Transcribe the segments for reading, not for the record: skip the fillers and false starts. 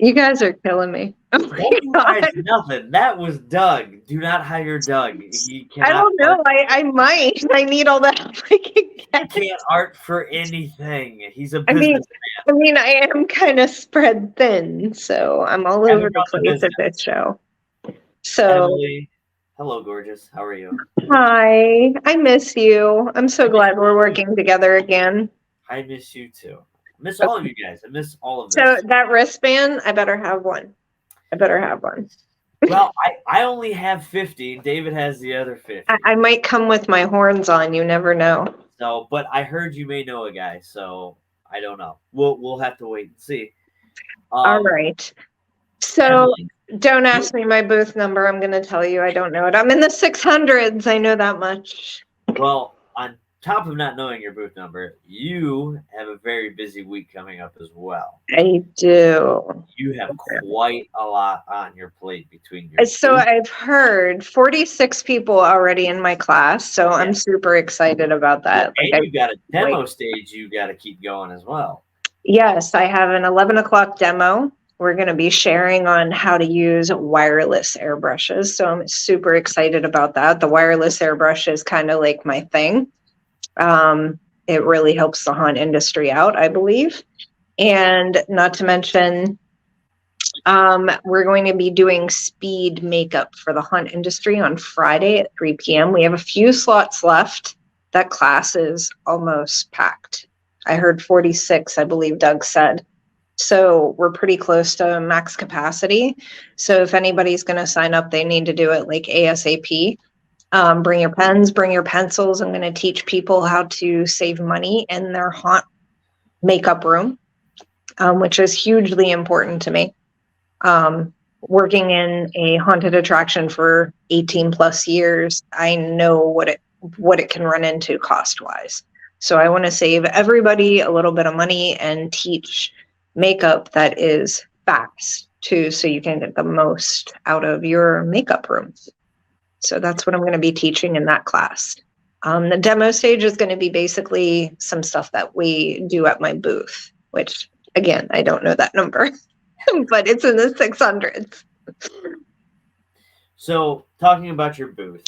You guys are killing me. Oh my Don't you guys God. nothing. That was Doug. Do not hire Doug. He I cannot don't art. know. I might. I need all the help I can He get. can't art for anything. He's a I mean, businessman. I am kind of spread thin, so I'm all Gotta over the run the place at business. this show. So, Emily, hello, gorgeous. How are you? hi, I miss you. I'm so glad we're working together again. I miss you too. I miss all of you guys. I miss all of So this. that wristband, I better have one. I better have one. Well, I only have 50. David has the other 50. I might come with my horns on. You never know. So, but I heard you may know a guy, so I don't know. We'll have to wait and see. All right. So Emily, don't ask me my booth number. I'm going to tell you I don't know it. I'm in the 600s. I know that much. well, on top of not knowing your booth number, you have a very busy week coming up as well. I do. You have quite a lot on your plate between your So booth. I've heard 46 people already in my class. So I'm super excited about that. And you got a demo stage you got to keep going as well. Yes, I have an 11 o'clock demo. We're going to be sharing on how to use wireless airbrushes. So I'm super excited about that. The wireless airbrush is kind of like my thing. It really helps the haunt industry out, I believe. And not to mention, we're going to be doing speed makeup for the haunt industry on Friday at 3 p.m. We have a few slots left. That class is almost packed. I heard 46, I believe Doug said. So we're pretty close to max capacity. So if anybody's going to sign up, they need to do it like ASAP. Bring your pens, bring your pencils. I'm going to teach people how to save money in their haunt makeup room, which is hugely important to me. Working in a haunted attraction for 18 plus years, I know what it can run into cost-wise. So I want to save everybody a little bit of money and teach makeup that is fast too, so you can get the most out of your makeup room. So that's what I'm going to be teaching in that class. The demo stage is going to be basically some stuff that we do at my booth, which again, I don't know that number, but it's in the 600s. So talking about your booth,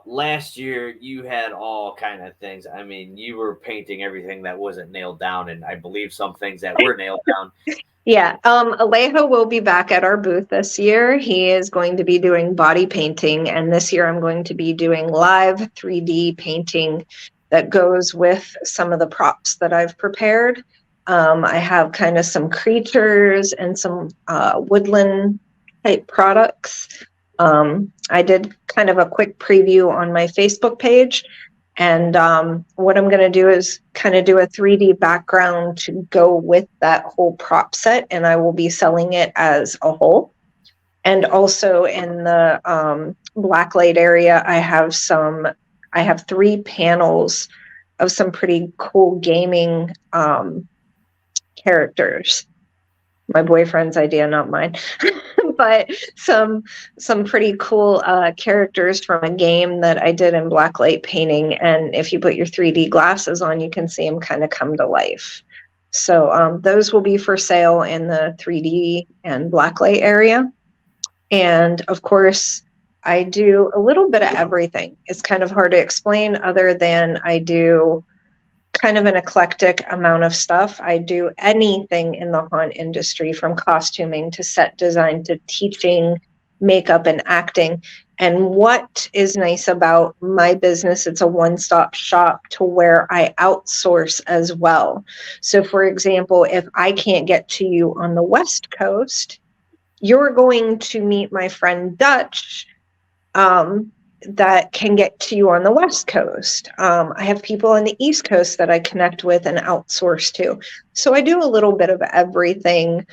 last year you had all kind of things. I mean, you were painting everything that wasn't nailed down, and I believe some things that were nailed down. Yeah, Alejo will be back at our booth this year. He is going to be doing body painting, and this year I'm going to be doing live 3D painting that goes with some of the props that I've prepared. I have kind of some creatures and some woodland type products. I did kind of a quick preview on my Facebook page. And what I'm going to do is kind of do a 3D background to go with that whole prop set. And I will be selling it as a whole. And also in the blacklight area, I have 3 panels of some pretty cool gaming characters. My boyfriend's idea, not mine. But some pretty cool characters from a game that I did in blacklight painting. And if you put your 3D glasses on, you can see them kind of come to life. So those will be for sale in the 3D and blacklight area. And of course, I do a little bit of everything. It's kind of hard to explain other than I do kind of an eclectic amount of stuff. I do anything in the haunt industry, from costuming to set design to teaching makeup and acting. And what is nice about my business, it's a one-stop shop to where I outsource as well. So for example, if I can't get to you on the West Coast, you're going to meet my friend Dutch, that can get to you on the West Coast. I have people on the East Coast that I connect with and outsource to. So I do a little bit of everything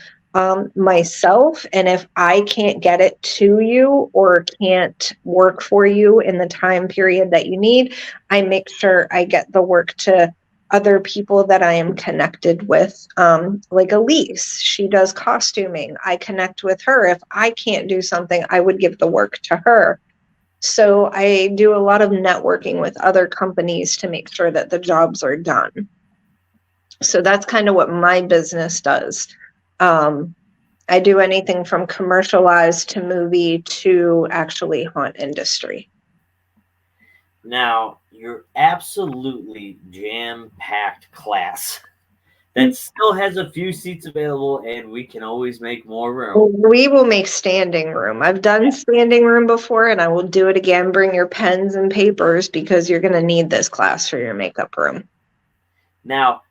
myself. And if I can't get it to you or can't work for you in the time period that you need, I make sure I get the work to other people that I am connected with, like Elise. She does costuming. I connect with her. If I can't do something, I would give the work to her. So I do a lot of networking with other companies to make sure that the jobs are done. So that's kind of what my business does. I do anything from commercialized to movie to actually haunt industry. Now, you're absolutely jam-packed class that still has a few seats available, and we can always make more room. We will make standing room. I've done standing room before, and I will do it again. Bring your pens and papers because you're going to need this class for your makeup room. Now,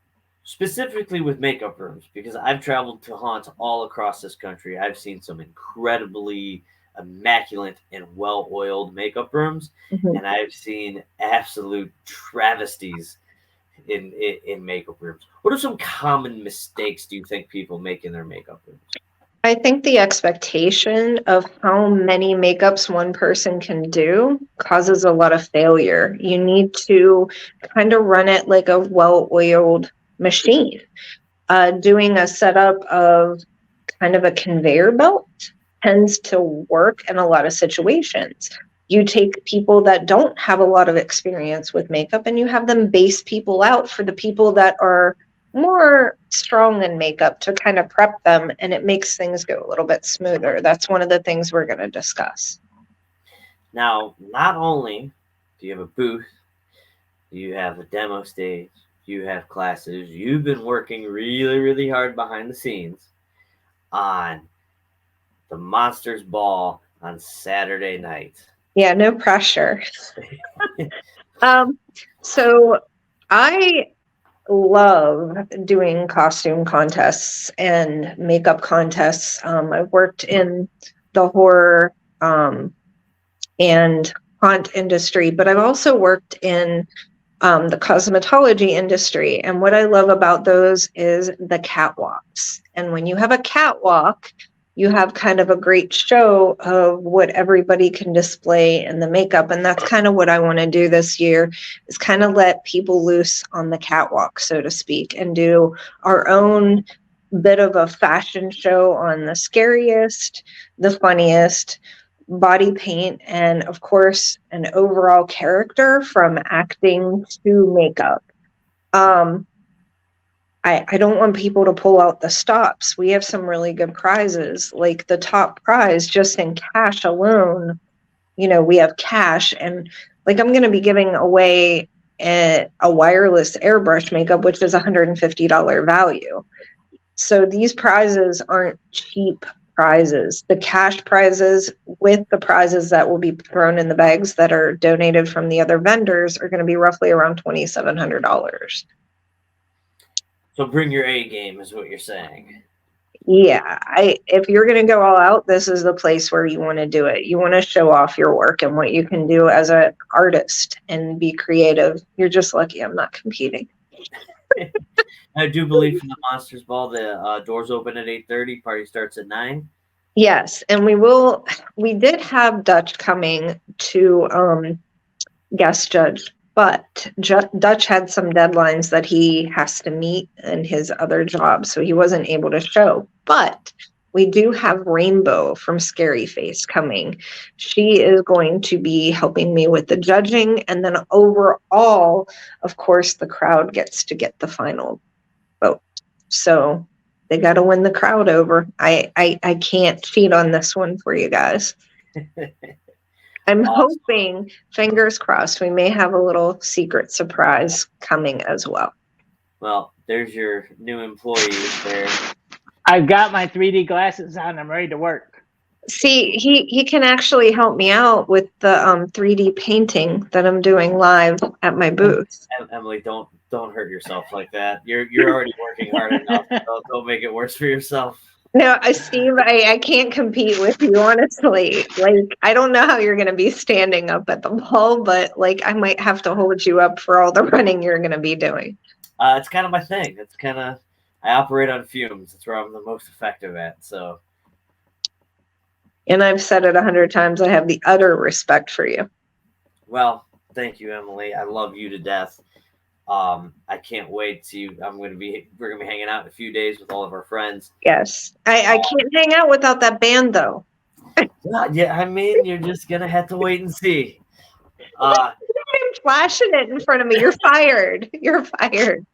specifically with makeup rooms, because I've traveled to haunts all across this country, I've seen some incredibly immaculate and well-oiled makeup rooms, and I've seen absolute travesties in makeup rooms. What are some common mistakes do you think people make in their makeup rooms? I think the expectation of how many makeups one person can do causes a lot of failure. You need to kind of run it like a well-oiled machine. Doing a setup of kind of a conveyor belt tends to work in a lot of situations. You take people that don't have a lot of experience with makeup and you have them base people out for the people that are more strong in makeup to kind of prep them, and it makes things go a little bit smoother. That's one of the things we're going to discuss. Now, not only do you have a booth, you have a demo stage, you have classes, you've been working really, really hard behind the scenes on the Monsters Ball on Saturday night. Yeah, no pressure. So I love doing costume contests and makeup contests. I've worked in the horror and haunt industry, but I've also worked in the cosmetology industry. And what I love about those is the catwalks. And when you have a catwalk, you have kind of a great show of what everybody can display in the makeup. And that's kind of what I want to do this year, is kind of let people loose on the catwalk, so to speak, and do our own bit of a fashion show on the scariest, the funniest, body paint, and of course, an overall character from acting to makeup. I don't want people to pull out the stops. We have some really good prizes, like the top prize just in cash alone. You know, we have cash, and like I'm going to be giving away a wireless airbrush makeup, which is $150 value. So these prizes aren't cheap prizes. The cash prizes with the prizes that will be thrown in the bags that are donated from the other vendors are going to be roughly around $2,700. So bring your A game is what you're saying. Yeah, if you're going to go all out, this is the place where you want to do it. You want to show off your work and what you can do as an artist and be creative. You're just lucky I'm not competing. I do believe from the Monsters Ball, the doors open at 8:30, party starts at 9. Yes, and we did have Dutch coming to guest judge, but Dutch had some deadlines that he has to meet in his other job, so he wasn't able to show. But we do have Rainbow from Scary Face coming. She is going to be helping me with the judging, and then overall, of course, the crowd gets to get the final vote. So they got to win the crowd over. I can't cheat on this one for you guys. I'm hoping, fingers crossed, we may have a little secret surprise coming as well. Well, there's your new employee there. I've got my 3D glasses on. I'm ready to work. See, he can actually help me out with the 3D painting that I'm doing live at my booth. Emily, don't hurt yourself like that. You're already working hard enough. Don't make it worse for yourself. No, Steve, I can't compete with you, honestly. Like, I don't know how you're going to be standing up at the ball, but like, I might have to hold you up for all the running you're going to be doing. It's kind of my thing. It's kind of, I operate on fumes. It's where I'm the most effective at. So. And I've said it 100 times. I have the utter respect for you. Well, thank you, Emily. I love you to death. I can't wait to. We're gonna be hanging out in a few days with all of our friends. Yes, I can't hang out without that band though. Yeah, I mean, you're just gonna have to wait and see. I'm flashing it in front of me. You're fired. You're fired.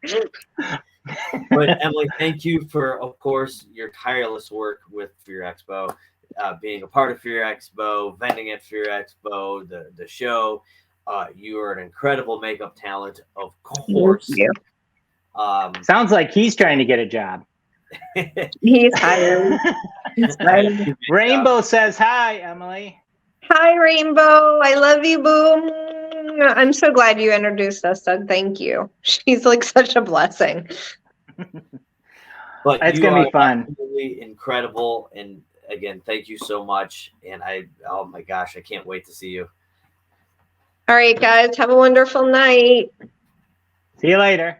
But Emily, thank you for, of course, your tireless work with Fear Expo, being a part of Fear Expo, vending at Fear Expo, the show. You are an incredible makeup talent, of course. Sounds like he's trying to get a job. He's hired. He's hired. Rainbow says hi, Emily. Hi, Rainbow. I love you, Boom. I'm so glad you introduced us, Doug. Thank you. She's like such a blessing. But it's gonna be fun. Absolutely incredible, and again, thank you so much. And oh my gosh, I can't wait to see you. All right, guys, have a wonderful night. See you later.